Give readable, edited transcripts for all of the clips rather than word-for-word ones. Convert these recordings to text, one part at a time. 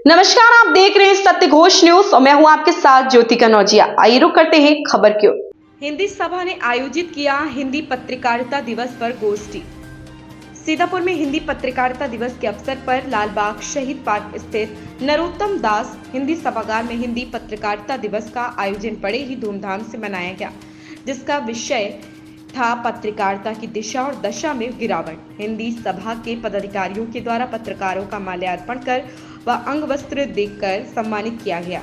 नमस्कार, आप देख रहे हैं सत्य घोष न्यूज और मैं हूं आपके साथ ज्योति कनौजिया। आइए रुक करते हैं खबर की ओर। हिंदी सभा ने आयोजित किया हिंदी पत्रकारिता दिवस पर गोष्ठी। सीतापुर में हिंदी पत्रकारिता दिवस के अवसर पर लालबाग शहीद पार्क स्थित नरोत्तम दास हिंदी सभागार में हिंदी पत्रकारिता दिवस का आयोजन बड़े ही धूमधाम से मनाया गया, जिसका विषय था पत्रकारिता की दिशा और दशा में गिरावट। हिंदी सभा के पदाधिकारियों के द्वारा पत्रकारों का माल्यार्पण कर व अंग वस्त्र देकर सम्मानित किया गया।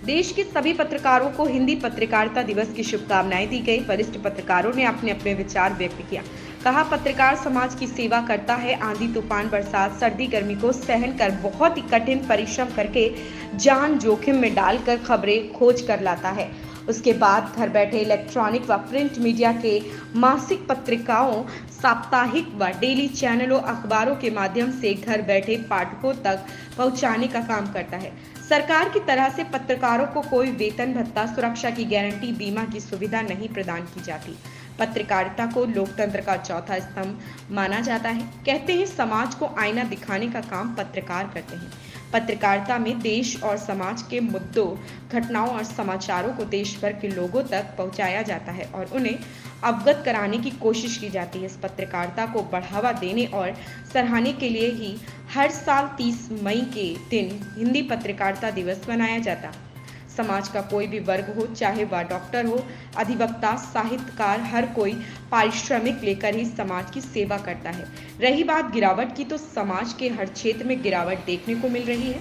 देश के सभी पत्रकारों को हिंदी पत्रकारिता दिवस की शुभकामनाएं दी गई। वरिष्ठ पत्रकारों ने अपने अपने विचार व्यक्त किया। कहा, पत्रकार समाज की सेवा करता है। आंधी तूफान, बरसात, सर्दी, गर्मी को सहन कर बहुत ही कठिन परिश्रम करके जान जोखिम में डालकर खबरें खोज कर लाता है। उसके बाद घर बैठे इलेक्ट्रॉनिक व प्रिंट मीडिया के मासिक पत्रिकाओं, साप्ताहिक व डेली चैनलों, अखबारों के माध्यम से घर बैठे पाठकों तक पहुंचाने का काम करता है। सरकार की तरह से पत्रकारों को कोई वेतन भत्ता, सुरक्षा की गारंटी, बीमा की सुविधा नहीं प्रदान की जाती। पत्रकारिता को लोकतंत्र का चौथा स्तंभ माना जाता है। कहते हैं, समाज को आईना दिखाने का काम पत्रकार करते हैं। पत्रकारिता में देश और समाज के मुद्दों, घटनाओं और समाचारों को देश भर के लोगों तक पहुंचाया जाता है और उन्हें अवगत कराने की कोशिश की जाती है। इस पत्रकारिता को बढ़ावा देने और सराहने के लिए ही हर साल 30 मई के दिन हिंदी पत्रकारिता दिवस मनाया जाता है। समाज का कोई भी वर्ग हो, चाहे वह डॉक्टर हो, अधिवक्ता, साहित्यकार, हर कोई पारिश्रमिक लेकर ही समाज की सेवा करता है। रही बात गिरावट की, तो समाज के हर क्षेत्र में गिरावट देखने को मिल रही है।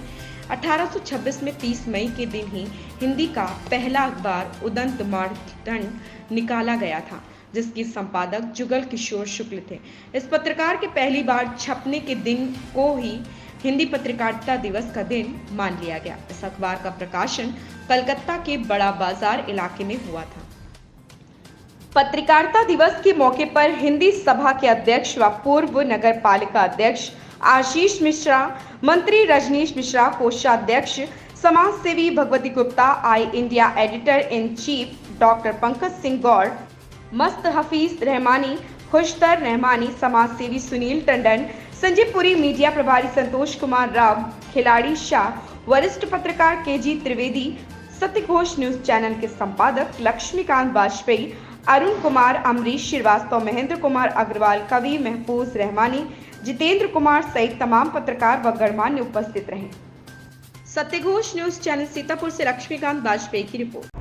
1826 में 30 मई के दिन ही हिंदी का पहला अखबार उदंत मार्तंड निकाला गया था, जिसके संपादक जुगल किशोर शुक्ल थे। इस पत्रकार के पहली बार छपने के दिन को ही हिंदी पत्रकारिता दिवस का दिन मान लिया गया। इस अखबार का प्रकाशन कलकत्ता के बड़ा बाजार इलाके में हुआ था। पत्रकारिता दिवस के मौके पर हिंदी सभा के अध्यक्ष व पूर्व नगर पालिका अध्यक्ष आशीष मिश्रा, मंत्री रजनीश मिश्रा, कोषाध्यक्ष समाज सेवी Bhagwati Gupta, I India editor in chief doctor Pankaj Singh Gaur, मस्त हफीज रहमानी, खुशतर रहमानी, समाज सेवी सुनील टंडन, संजय पुरी, मीडिया प्रभारी संतोष कुमार राव, खिलाड़ी शाह, वरिष्ठ पत्रकार केजी त्रिवेदी, सत्य घोष न्यूज चैनल के संपादक लक्ष्मीकांत वाजपेयी, अरुण कुमार, अमरीश श्रीवास्तव, महेंद्र कुमार अग्रवाल, कवि महफूज रहमानी, जितेंद्र कुमार सहित तमाम पत्रकार व गणमान्य उपस्थित रहे। सत्य घोष न्यूज चैनल सीतापुर से लक्ष्मीकांत वाजपेयी की रिपोर्ट।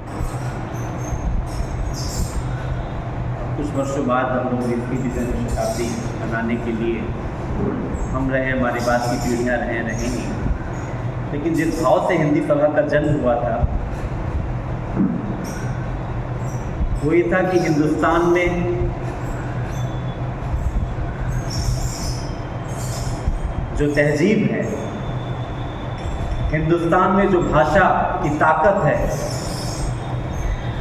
कुछ वर्षों बाद हम लोग इसकी जन्म शताब्दी मनाने के लिए हम रहे, हमारी बात की पीढ़ियाँ रहेंगी। लेकिन जिस भाव से हिंदी सभा का जन्म हुआ था वो ये था कि हिंदुस्तान में जो तहजीब है, हिंदुस्तान में जो भाषा की ताकत है,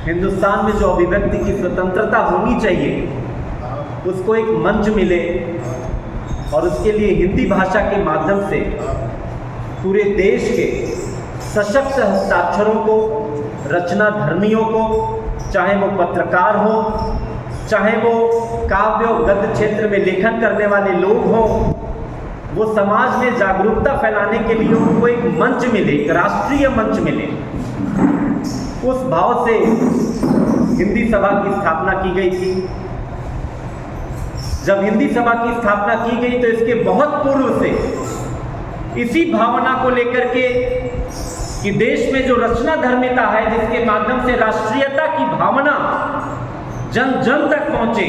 हिंदुस्तान में जो अभिव्यक्ति की स्वतंत्रता होनी चाहिए, उसको एक मंच मिले और उसके लिए हिंदी भाषा के माध्यम से पूरे देश के सशक्त हस्ताक्षरों को, रचना धर्मियों को, चाहे वो पत्रकार हो, चाहे वो काव्य और गद्य क्षेत्र में लेखन करने वाले लोग हों, वो समाज में जागरूकता फैलाने के लिए उनको एक मंच मिले, एक राष्ट्रीय मंच मिले। उस भाव से हिंदी सभा की स्थापना की गई थी। जब हिंदी सभा की स्थापना की गई तो इसके बहुत पूर्व से इसी भावना को लेकर के कि देश में जो रचना धर्मिता है, जिसके माध्यम से राष्ट्रीयता की भावना जन जन तक पहुंचे।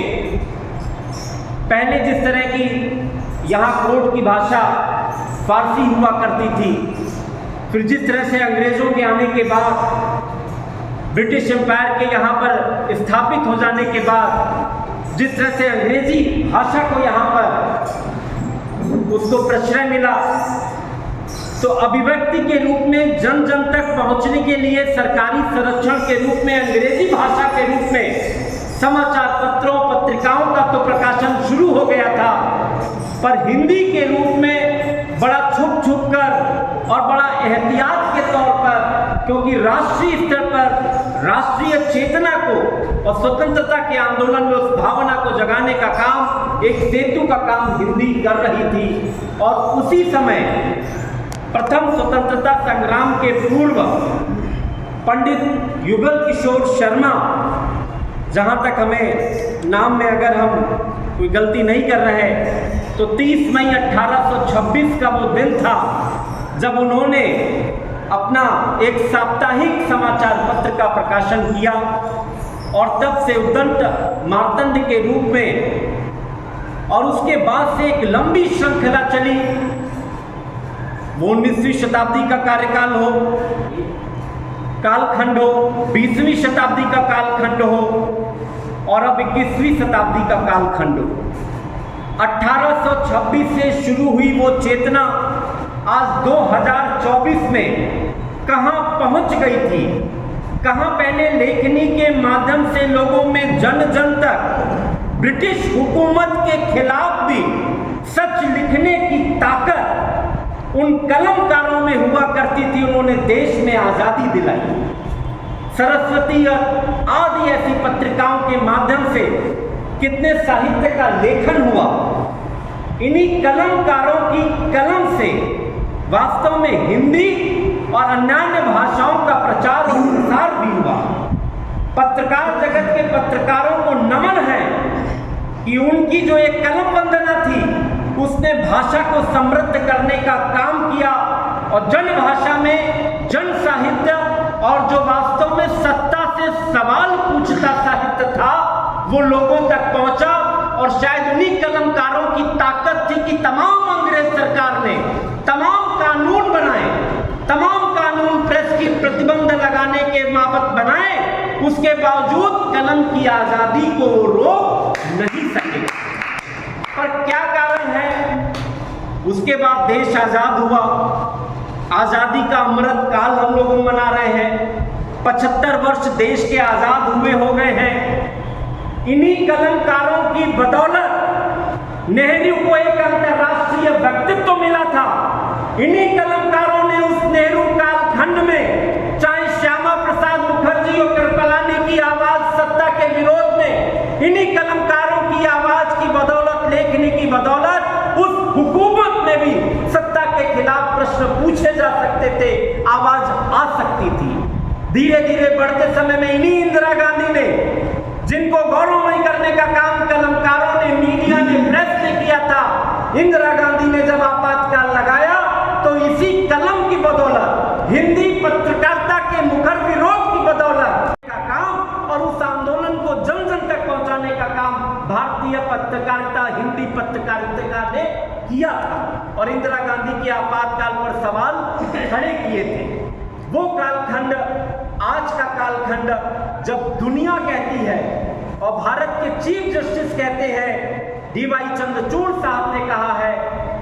पहले जिस तरह की यहाँ कोर्ट की भाषा फारसी हुआ करती थी, फिर जिस तरह से अंग्रेजों के आने के बाद, ब्रिटिश एम्पायर के यहाँ पर स्थापित हो जाने के बाद, जिस तरह से अंग्रेजी भाषा को यहाँ पर उसको प्रश्रय मिला, तो अभिव्यक्ति के रूप में जन जन तक पहुंचने के लिए सरकारी संरक्षण के रूप में, अंग्रेजी भाषा के रूप में समाचार पत्रों, पत्रिकाओं का तो प्रकाशन शुरू हो गया था, पर हिंदी के रूप में बड़ा छुप छुप कर और बड़ा एहतियात के तौर पर, क्योंकि राष्ट्रीय स्तर पर राष्ट्रीय चेतना को और स्वतंत्रता के आंदोलन में उस भावना को जगाने का काम, एक सेतु का काम हिंदी कर रही थी। और उसी समय प्रथम स्वतंत्रता संग्राम के पूर्व पंडित युगल किशोर शर्मा, जहाँ तक हमें नाम में अगर हम कोई गलती नहीं कर रहे तो 30 मई 1826 का वो दिन था जब उन्होंने अपना एक साप्ताहिक समाचार पत्र का प्रकाशन किया और तब से उद्दंड मार्तंड के रूप में और उसके बाद से एक लंबी श्रृंखला चली। वो 19वीं शताब्दी का कार्यकाल हो, कालखंड हो, 20वीं शताब्दी का कालखंड हो और अब 21वीं शताब्दी का कालखंड हो। 1826 से शुरू हुई वो चेतना आज 2024 में कहाँ पहुँच गई थी, कहाँ पहले लेखनी के माध्यम से लोगों में जन जन तक ब्रिटिश हुकूमत के खिलाफ भी सच लिखने की ताकत उन कलमकारों में हुआ करती थी। उन्होंने देश में आज़ादी दिलाई। सरस्वती आदि ऐसी पत्रिकाओं के माध्यम से कितने साहित्य का लेखन हुआ। इन्हीं कलमकारों की कलम से वास्तव में हिंदी और अन्य भाषाओं का प्रचार और प्रसार भी हुआ। पत्रकार जगत के पत्रकारों को नमन है कि उनकी जो एक कलम वंदना थी उसने भाषा को समृद्ध करने का काम किया और जन भाषा में जन साहित्य और जो वास्तव में सत्ता से सवाल पूछता साहित्य था वो लोगों तक पहुंचा। और शायद उन्हीं कलमकारों की ताकत थी कि तमाम अंग्रेज सरकार ने तमाम कानून बनाए, तमाम कानून प्रेस की प्रतिबंध लगाने के माबत बनाए, उसके बावजूद कलम की आज़ादी को वो रोक नहीं सके। पर क्या कारण है? उसके बाद देश आज़ाद हुआ, आज़ादी का अमृत काल हम लोग मना रहे हैं। 75 वर्ष देश के आज़ाद हुए हो गए हैं। इन्हीं कलमकारों की बदौलत नेहरू को एक अंतर्राष्ट्रीय व्यक्तित्व मिला था। इन्हीं कलमकारों ने उस नेहरू कालखंड में चाहे श्यामा प्रसाद मुखर्जी और कृपलानी की आवाज सत्ता के विरोध में, इन्हीं कलमकारों की आवाज की बदौलत, लेखनी की बदौलत उस हुकूमत में भी सत्ता के खिलाफ प्रश्न पूछे जा सकते थे, आवाज आ सकती थी। धीरे धीरे बढ़ते समय में इन्हीं इंदिरा गांधी ने, जिनको गौरवमय करने का काम कलमकारों ने, मीडिया ने, प्रेस ने किया था, इंदिरा गांधी ने जब आपातकाल लगाया तो इसी कलम की बदौलत, हिंदी पत्रकारिता के मुखर विरोध की बदौलत का काम और उस आंदोलन को जन जन तक पहुंचाने का काम भारतीय पत्रकारिता, हिंदी पत्रकारिता ने किया था और इंदिरा गांधी के आपातकाल पर सवाल खड़े किए थे। वो कालखंड, आज का कालखंड, जब दुनिया कहती है और भारत के चीफ जस्टिस कहते हैं, डीवाई चंद्रचूड़ साहब ने कहा है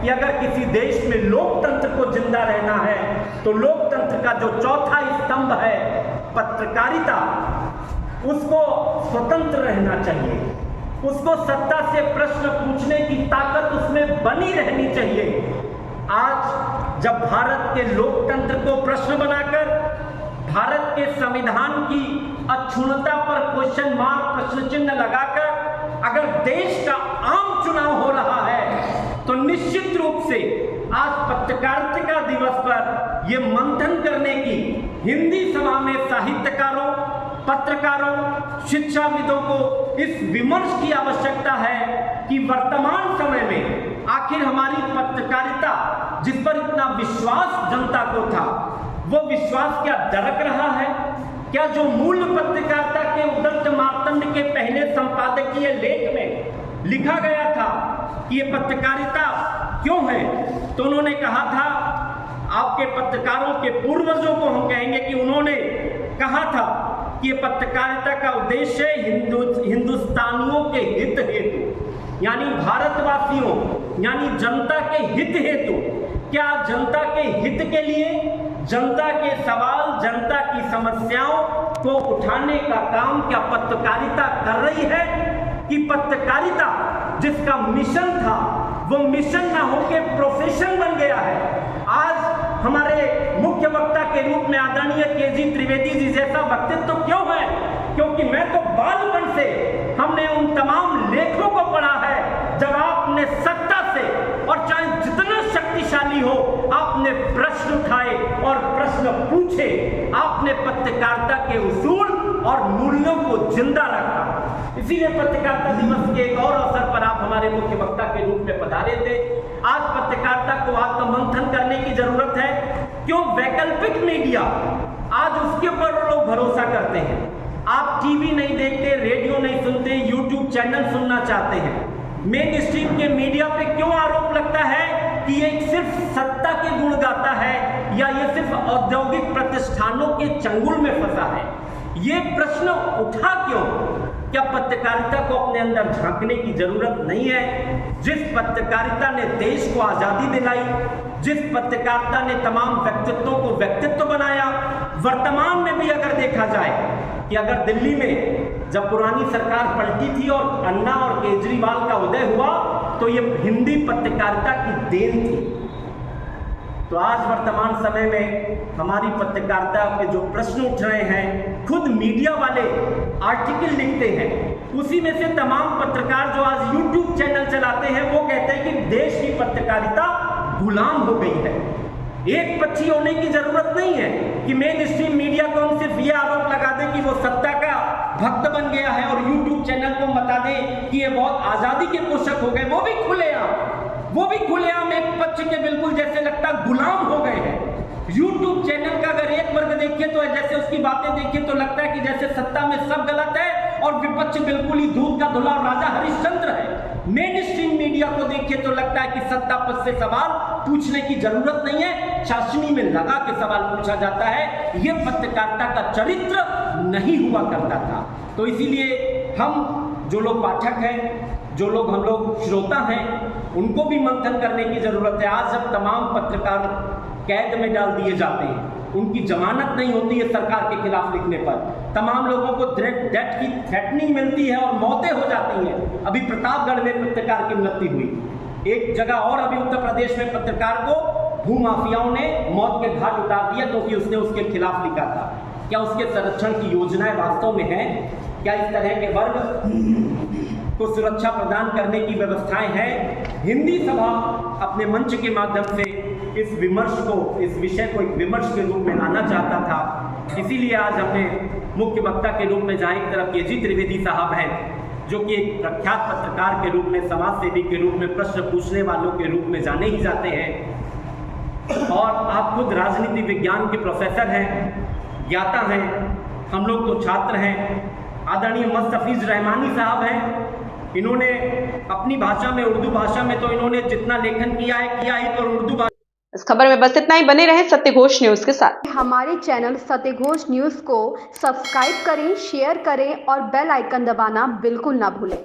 कि अगर किसी देश में लोकतंत्र को जिंदा रहना है तो लोकतंत्र का जो चौथा स्तंभ है पत्रकारिता, उसको स्वतंत्र रहना चाहिए, उसको सत्ता से प्रश्न पूछने की ताकत उसमें बनी रहनी चाहिए। आज जब भारत के लोकतंत्र को प्रश्न बनाकर भारत के संविधान की अक्षुण्णता पर क्वेश्चन मार्क, प्रश्न चिन्ह लगाकर अगर देश का आम चुनाव हो रहा है तो निश्चित रूप से आज पत्रकारिता दिवस पर यह मंथन करने की हिंदी सभा में साहित्यकारों, पत्रकारों, शिक्षाविदों को इस विमर्श की आवश्यकता है कि वर्तमान समय में आखिर हमारी पत्रकारिता, जिस पर इतना विश्वास जनता को था, वो विश्वास क्या दरक रहा है? क्या जो मूल पत्रकारिता के उद्दंड मार्तंड के पहले संपादकीय लेख में लिखा गया था कि ये पत्रकारिता क्यों है, तो उन्होंने कहा था, आपके पत्रकारों के पूर्वजों को हम कहेंगे कि उन्होंने कहा था कि ये पत्रकारिता का उद्देश्य हिंदुस्तानियों के हित हेतु, यानी भारतवासियों, यानी जनता के हित हेतु, क्या जनता के हित के लिए जनता के सवाल, जनता की समस्याओं को उठाने का काम क्या पत्रकारिता कर रही है? कि पत्रकारिता जिसका मिशन था वो मिशन ना होके प्रोफेशन बन गया है। आज हमारे मुख्य वक्ता के रूप में आदरणीय केजी त्रिवेदी जी जैसा व्यक्तित्व क्यों है? क्योंकि मैं तो बालपन से हमने उन तमाम लेखों को पढ़ा है जब आपने सत्ता से और और चाहे जितना शक्तिशाली हो, आपने प्रश्न उठाए और प्रश्न पूछे, आपने पत्रकारिता के उसूल और मूल्यों को जिंदा रखा। इसीलिए पत्रकारिता दिवस के एक और अवसर पर आप हमारे मुख्य वक्ता के रूप में पधारे थे। आज पत्रकारिता को आत्ममंथन करने की जरूरत है। क्यों वैकल्पिक मीडिया, आज उसके ऊपर लोग भरोसा करते हैं। आप टीवी नहीं देखते, रेडियो नहीं सुनते, यूट्यूब चैनल सुनना चाहते हैं। मेन स्ट्रीम के मीडिया पे क्यों आरोप लगता है कि ये सिर्फ सत्ता के गुण गाता है या ये सिर्फ औद्योगिक प्रतिष्ठानों के चंगुल में फंसा है? ये प्रश्न उठा क्यों? क्या पत्रकारिता को अपने अंदर झांकने की जरूरत नहीं है? जिस पत्रकारिता ने देश को आजादी दिलाई, जिस पत्रकारिता ने तमाम व्यक्तित्वों को व्यक्तित्व बनाया, वर्तमान में भी अगर देखा जाए कि अगर दिल्ली में जब पुरानी सरकार पलटी थी और अन्ना और केजरीवाल का उदय हुआ तो ये हिंदी पत्रकारिता की देन थी। तो आज वर्तमान समय में हमारी पत्रकारिता पे जो प्रश्न उठ रहे हैं, खुद मीडिया वाले आर्टिकल लिखते हैं, उसी में से तमाम पत्रकार जो आज यूट्यूब चैनल चलाते हैं वो कहते हैं कि देश की पत्रकारिता गुलाम हो गई है। एक पक्षी होने की जरूरत नहीं है कि मेन स्ट्रीम मीडिया को हम सिर्फ ये आरोप लगा दें कि वो सत्ता का भक्त बन गया है और यूट्यूब चैनल को बता दें कि ये बहुत आजादी के पोषक हो गए। वो भी खुलेआम एक पक्ष के बिल्कुल जैसे लगता गुलाम हो गए हैं। यूट्यूब चैनल का अगर एक वर्ग देखिए तो जैसे उसकी बातें देखिए तो लगता है कि जैसे सत्ता में सब गलत है और विपक्ष बिल्कुल ही दूध का धुला राजा हरिश्चंद्र है। मेन स्ट्रीम मीडिया को देखिए तो लगता है कि सत्ता पक्ष से सवाल पूछने की जरूरत नहीं है, चाशनी में लगा के सवाल पूछा जाता है। यह पत्रकारिता का चरित्र नहीं हुआ करता था। तो इसीलिए हम जो लोग पाठक हैं, जो लोग हम लोग श्रोता हैं, उनको भी मंथन करने की जरूरत है। आज जब तमाम पत्रकार कैद में डाल दिए जाते हैं, उनकी जमानत नहीं होती है सरकार के खिलाफ लिखने पर, तमाम लोगों को डेथ की थ्रेटनिंग मिलती है और मौतें हो जाती हैं। अभी प्रतापगढ़ में पत्रकार की मृत्यु हुई। एक जगह और अभी उत्तर प्रदेश में पत्रकार को भूमाफियाओं ने मौत के घाट उतार दिया क्योंकि उसने उसके खिलाफ लिखा था। क्या उसके संरक्षण की योजनाएं वास्तव में हैं? क्या इस तरह के वर्ग को सुरक्षा प्रदान करने की व्यवस्थाएं हैं? हिंदी सभा अपने मंच के माध्यम से इस विमर्श को, इस विषय को एक विमर्श के रूप में लाना चाहता था। इसीलिए आज अपने मुख्य वक्ता के रूप में जहाँ एक तरफ केजी त्रिवेदी साहब हैं, जो कि एक प्रख्यात पत्रकार के रूप में, समाज सेवी के रूप में, प्रश्न पूछने वालों के रूप में जाने ही जाते हैं, और आप खुद राजनीति विज्ञान के प्रोफेसर हैं, ज्ञाता हैं, हम लोग तो छात्र हैं। आदरणीय मुस्तफीज रहमानी साहब हैं, इन्होंने अपनी भाषा में, उर्दू भाषा में तो इन्होंने जितना लेखन किया ही पर उर्दू भाषा। इस खबर में बस इतना ही। बने रहें सत्य घोष न्यूज के साथ। हमारे चैनल सत्य घोष न्यूज को सब्सक्राइब करें, शेयर करें और बेल आइकन दबाना बिल्कुल ना भूलें।